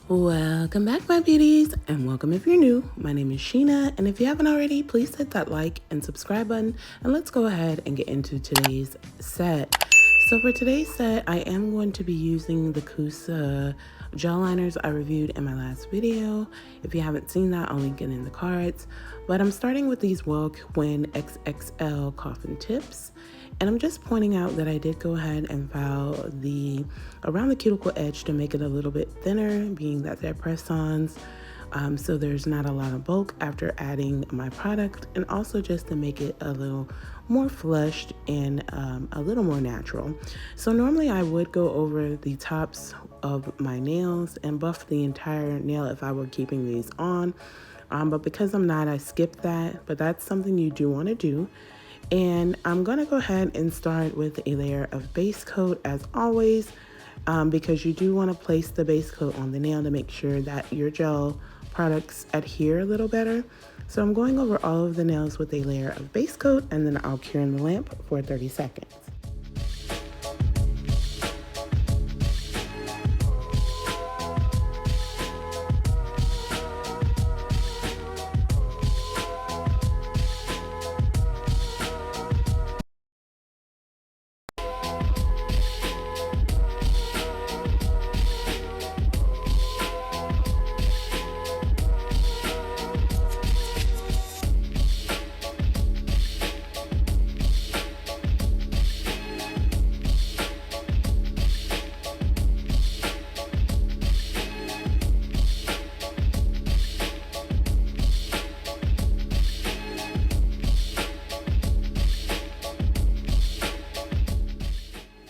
Welcome back, my beauties, and welcome if you're new. My name is Sheena, and if you haven't already, please hit that like and subscribe button, and let's go ahead and get into today's set. So for today's set, I am going to be using the Coosa gel liners I reviewed in my last video. If you haven't seen that, I'll link it in the cards. But I'm starting with these Well-Quinn XXL Coffin tips. And I'm just pointing out that I did go ahead and file around the cuticle edge to make it a little bit thinner, being that they're press-ons. So there's not a lot of bulk after adding my product, and also just to make it a little more flushed and a little more natural. So normally I would go over the tops of my nails and buff the entire nail if I were keeping these on. But because I'm not, I skipped that, but that's something you do want to do. And I'm going to go ahead and start with a layer of base coat as always, because you do want to place the base coat on the nail to make sure that your gel products adhere a little better. So I'm going over all of the nails with a layer of base coat, and then I'll cure in the lamp for 30 seconds.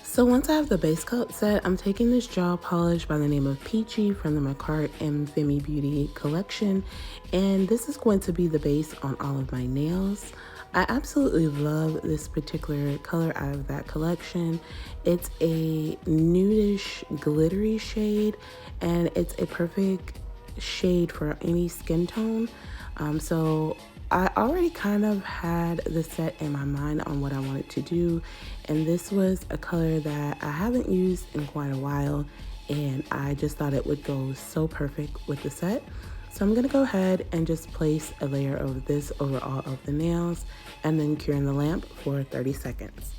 So once I have the base coat set, I'm taking this gel polish by the name of Peachy from the McCart and Femi Beauty collection, and this is going to be the base on all of my nails. I absolutely love this particular color out of that collection. It's a nudish glittery shade, and it's a perfect shade for any skin tone. So I already kind of had the set in my mind on what I wanted to do, and this was a color that I haven't used in quite a while, and I just thought it would go so perfect with the set. So I'm gonna go ahead and just place a layer of this over all of the nails and then cure in the lamp for 30 seconds.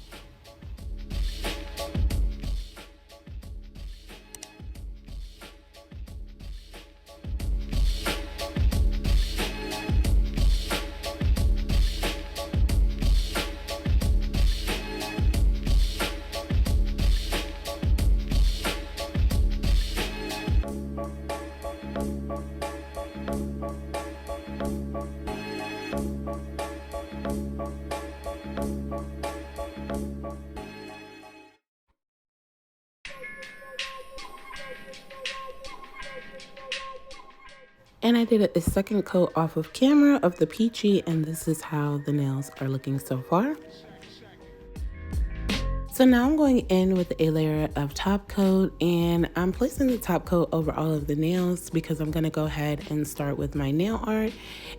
And I did a second coat off of camera of the Peachy, and this is how the nails are looking so far. So now I'm going in with a layer of top coat, and I'm placing the top coat over all of the nails because I'm going to go ahead and start with my nail art.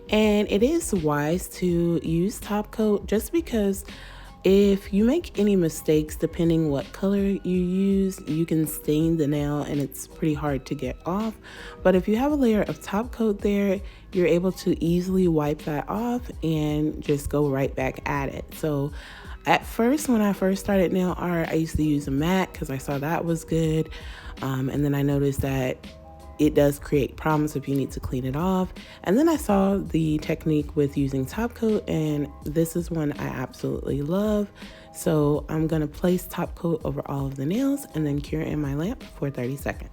And it is wise to use top coat just because if you make any mistakes, depending what color you use, you can stain the nail and it's pretty hard to get off. But if you have a layer of top coat there, you're able to easily wipe that off and just go right back at it. So at first, when I first started nail art, I used to use a matte because I saw that was good. And then I noticed that it does create problems if you need to clean it off. And then I saw the technique with using top coat, and this is one I absolutely love. So I'm gonna place top coat over all of the nails and then cure in my lamp for 30 seconds.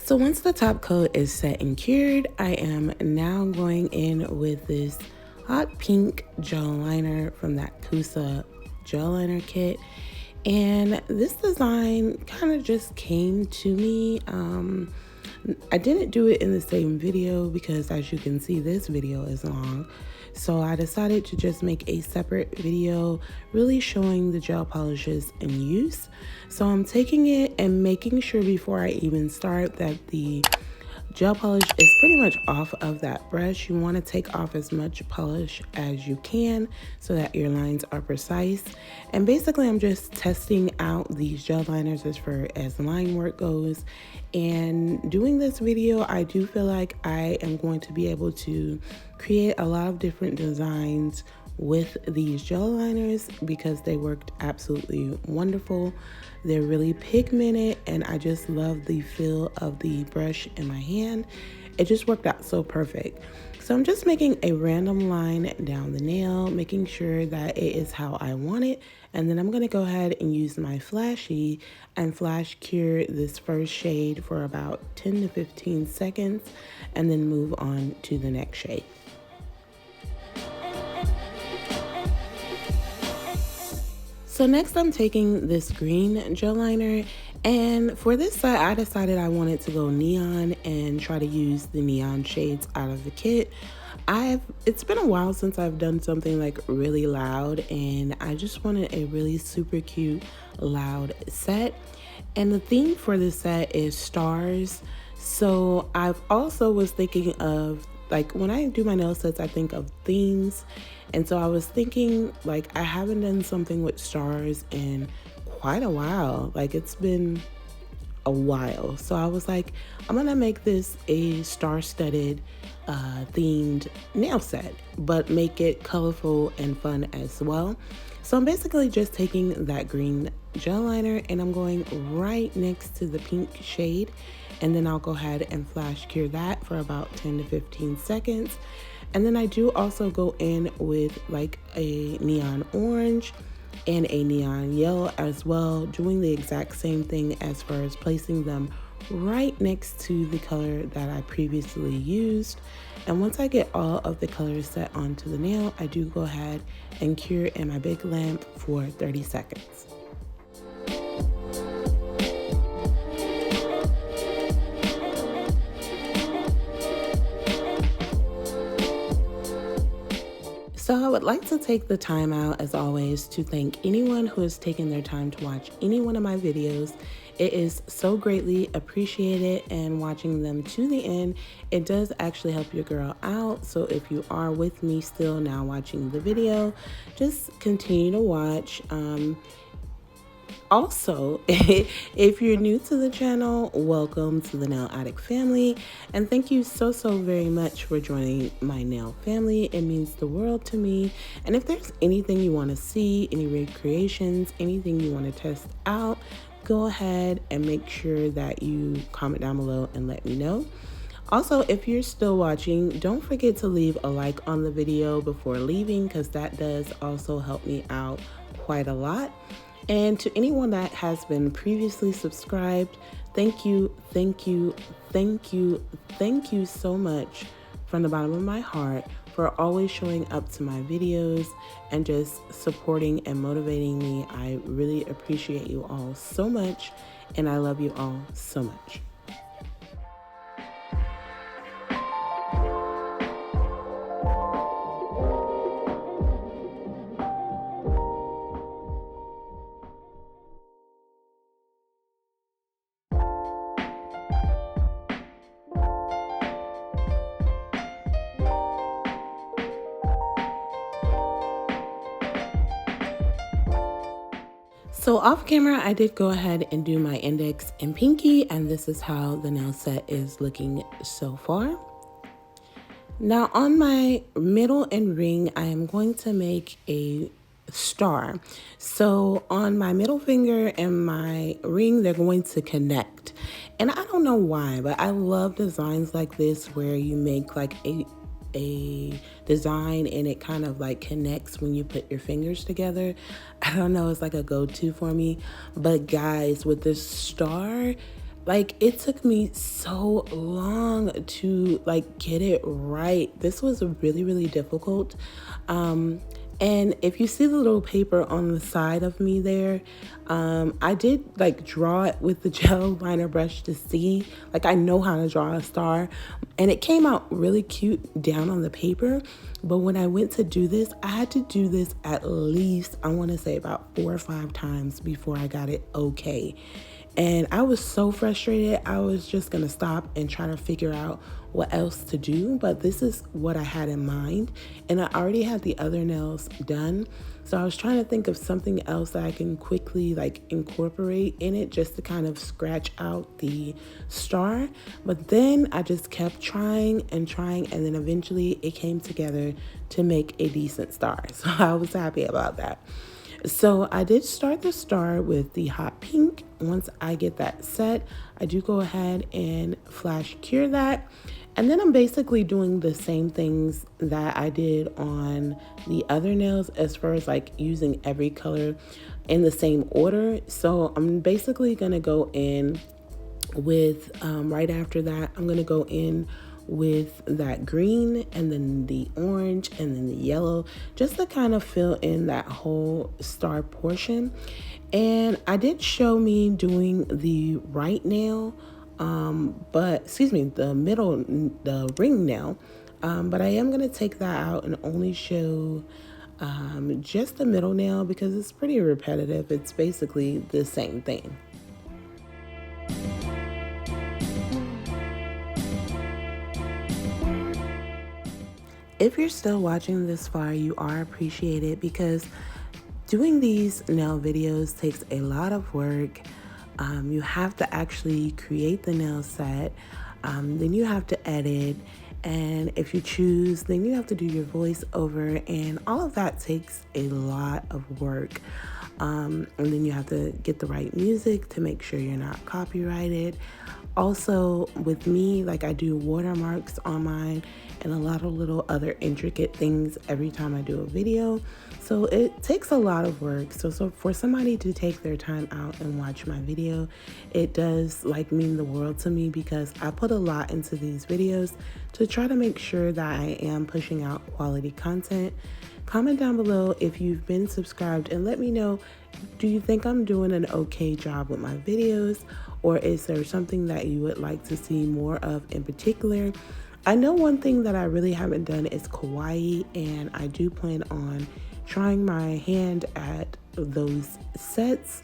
So once the top coat is set and cured, I am now going in with this hot pink gel liner from that Coosa gel liner kit. And this design kind of just came to me. I didn't do it in the same video because, as you can see, this video is long. So I decided to just make a separate video really showing the gel polishes in use. So I'm taking it and making sure before I even start that the gel polish is pretty much off of that brush. You want to take off as much polish as you can so that your lines are precise. And basically I'm just testing out these gel liners as far as line work goes. And doing this video, I do feel like I am going to be able to create a lot of different designs with these gel liners because they worked absolutely wonderful. They're really pigmented and I just love the feel of the brush in my hand. It just worked out so perfect. So I'm just making a random line down the nail, making sure that it is how I want it. And then I'm going to go ahead and use my flashy and flash cure this first shade for about 10 to 15 seconds and then move on to the next shade. So next I'm taking this green gel liner, and for this set I decided I wanted to go neon and try to use the neon shades out of the kit. It's been a while since I've done something like really loud, and I just wanted a really super cute loud set. And the theme for this set is stars. So I've also was thinking of, like, when I do my nail sets I think of themes. And so I was thinking, like, I haven't done something with stars in quite a while. Like, it's been a while. So I was like, I'm gonna make this a star-studded themed nail set, but make it colorful and fun as well. So I'm basically just taking that green gel liner and I'm going right next to the pink shade, and then I'll go ahead and flash cure that for about 10 to 15 seconds. And then I do also go in with like a neon orange and a neon yellow as well, doing the exact same thing as far as placing them right next to the color that I previously used. And once I get all of the colors set onto the nail, I do go ahead and cure in my big lamp for 30 seconds. So I would like to take the time out, as always, to thank anyone who has taken their time to watch any one of my videos. It is so greatly appreciated, and watching them to the end, it does actually help your girl out. So if you are with me still now watching the video, just continue to watch. Also, if you're new to the channel, welcome to the Nail Addict family, and thank you so very much for joining my nail family. It means the world to me. And if there's anything you want to see, any recreations, anything you want to test out, go ahead and make sure that you comment down below and let me know. Also, if you're still watching, don't forget to leave a like on the video before leaving, because that does also help me out quite a lot. And to anyone that has been previously subscribed, thank you so much from the bottom of my heart for always showing up to my videos and just supporting and motivating me. I really appreciate you all so much, and I love you all so much. So off camera, I did go ahead and do my index and pinky, and this is how the nail set is looking so far. Now on my middle and ring, I am going to make a star. So on my middle finger and my ring, they're going to connect. And I don't know why, but I love designs like this where you make like a design and it kind of like connects when you put your fingers together. I don't know, it's like a go-to for me. But guys, with this star, like, it took me so long to like get it right. This was really difficult. And if you see the little paper on the side of me there, I did like draw it with the gel liner brush to see, like I know how to draw a star, and it came out really cute down on the paper. But when I went to do this, I had to do this at least, I want to say about 4 or 5 times before I got it okay. And I was so frustrated, I was just gonna stop and try to figure out what else to do. But this is what I had in mind. And I already had the other nails done. So I was trying to think of something else that I can quickly like incorporate in it just to kind of scratch out the star. But then I just kept trying, and then eventually it came together to make a decent star. So I was happy about that. So I did start the star with the hot pink. Once I get that set, I do go ahead and flash cure that. And then I'm basically doing the same things that I did on the other nails as far as like using every color in the same order. So I'm basically going to go in with, right after that, I'm going to go in with that green and then the orange and then the yellow, just to kind of fill in that whole star portion. And I did show me doing the right nail, the ring nail, but I am going to take that out and only show just the middle nail because it's pretty repetitive. It's basically the same thing. If you're still watching this far, you are appreciated because doing these nail videos takes a lot of work. You have to actually create the nail set, then you have to edit, and if you choose, then you have to do your voiceover, and all of that takes a lot of work. And then you have to get the right music to make sure you're not copyrighted. Also, with me, like I do watermarks on mine and a lot of little other intricate things every time I do a video. So it takes a lot of work. So for somebody to take their time out and watch my video, it does like mean the world to me because I put a lot into these videos to try to make sure that I am pushing out quality content. Comment down below if you've been subscribed and let me know, do you think I'm doing an okay job with my videos, or is there something that you would like to see more of in particular? I know one thing that I really haven't done is kawaii, and I do plan on trying my hand at those sets.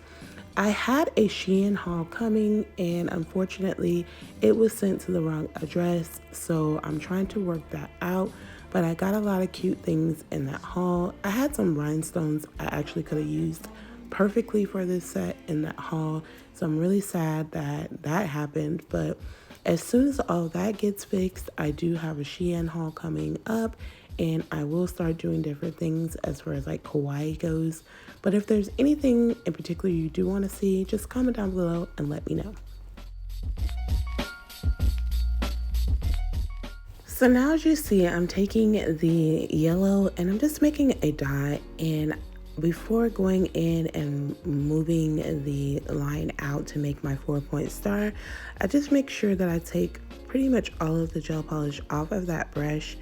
I had a Shein haul coming, and unfortunately it was sent to the wrong address, so I'm trying to work that out. But I got a lot of cute things in that haul. I had some rhinestones I actually could have used perfectly for this set in that haul, so I'm really sad that that happened. But as soon as all that gets fixed, I do have a Shein haul coming up, and I will start doing different things as far as like kawaii goes. But if there's anything in particular you do want to see, just comment down below and let me know. So now as you see, I'm taking the yellow and I'm just making a dot, and before going in and moving the line out to make my 4-point star, I just make sure that I take pretty much all of the gel polish off of that brush,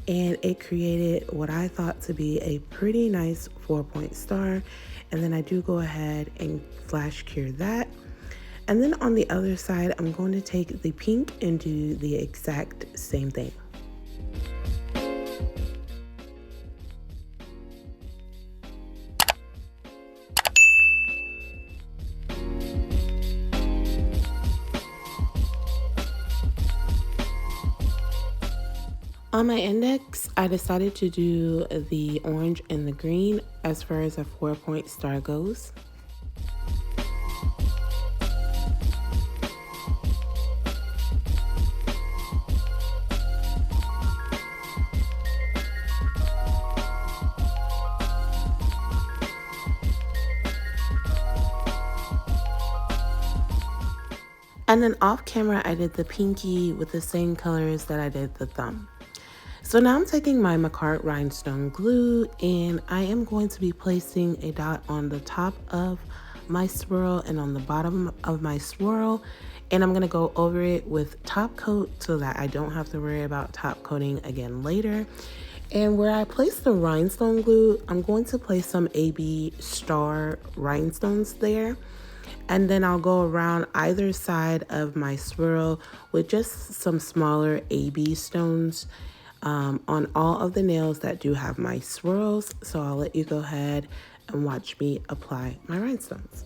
and it created what I thought to be a pretty nice 4-point star. And then I do go ahead and flash cure that. And then on the other side, I'm going to take the pink and do the exact same thing. On my index, I decided to do the orange and the green as far as a 4-point star goes. And then off camera, I did the pinky with the same colors that I did the thumb. So now I'm taking my Macart rhinestone glue, and I am going to be placing a dot on the top of my swirl and on the bottom of my swirl, and I'm going to go over it with top coat so that I don't have to worry about top coating again later. And where I place the rhinestone glue, I'm going to place some AB star rhinestones there. And then I'll go around either side of my swirl with just some smaller AB stones on all of the nails that do have my swirls. So I'll let you go ahead and watch me apply my rhinestones.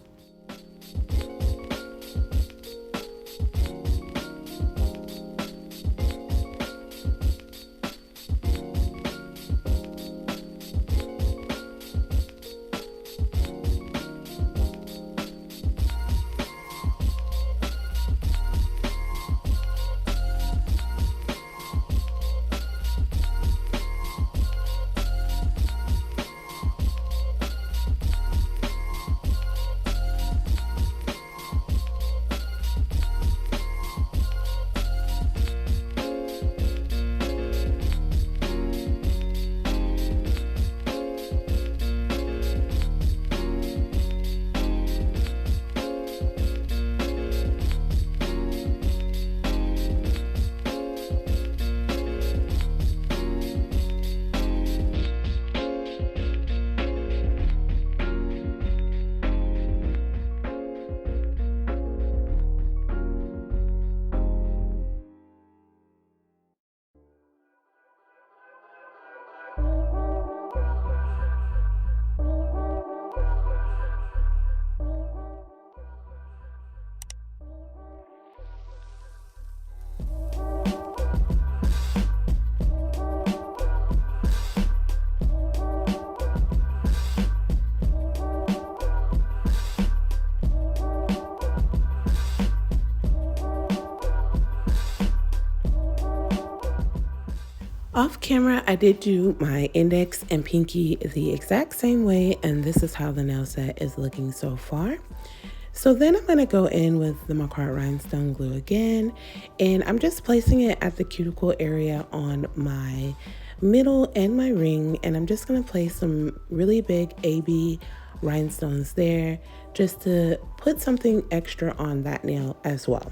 Off camera, I did do my index and pinky the exact same way, and this is how the nail set is looking so far. So then I'm going to go in with the Macquarie rhinestone glue again, and I'm just placing it at the cuticle area on my middle and my ring, and I'm just going to place some really big AB rhinestones there just to put something extra on that nail as well.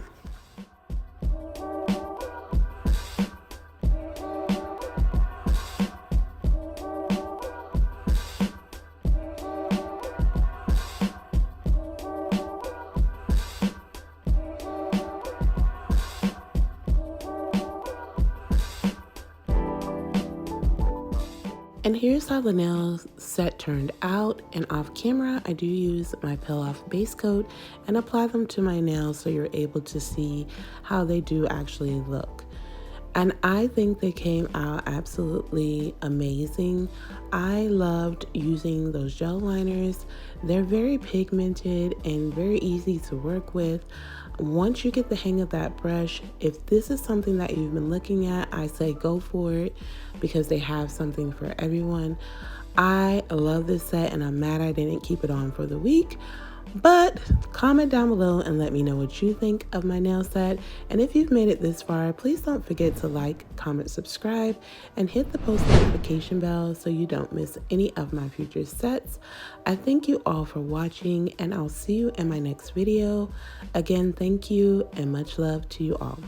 And here's how the nail set turned out, and off camera I do use my peel off base coat and apply them to my nails so you're able to see how they do actually look. And I think they came out absolutely amazing. I loved using those gel liners. They're very pigmented and very easy to work with. Once you get the hang of that brush, if this is something that you've been looking at, I say go for it because they have something for everyone. I love this set and I'm mad I didn't keep it on for the week. But comment down below and let me know what you think of my nail set. And if you've made it this far, please don't forget to like, comment, subscribe, and hit the post notification bell so you don't miss any of my future sets. I thank you all for watching, and I'll see you in my next video. Again, thank you and much love to you all.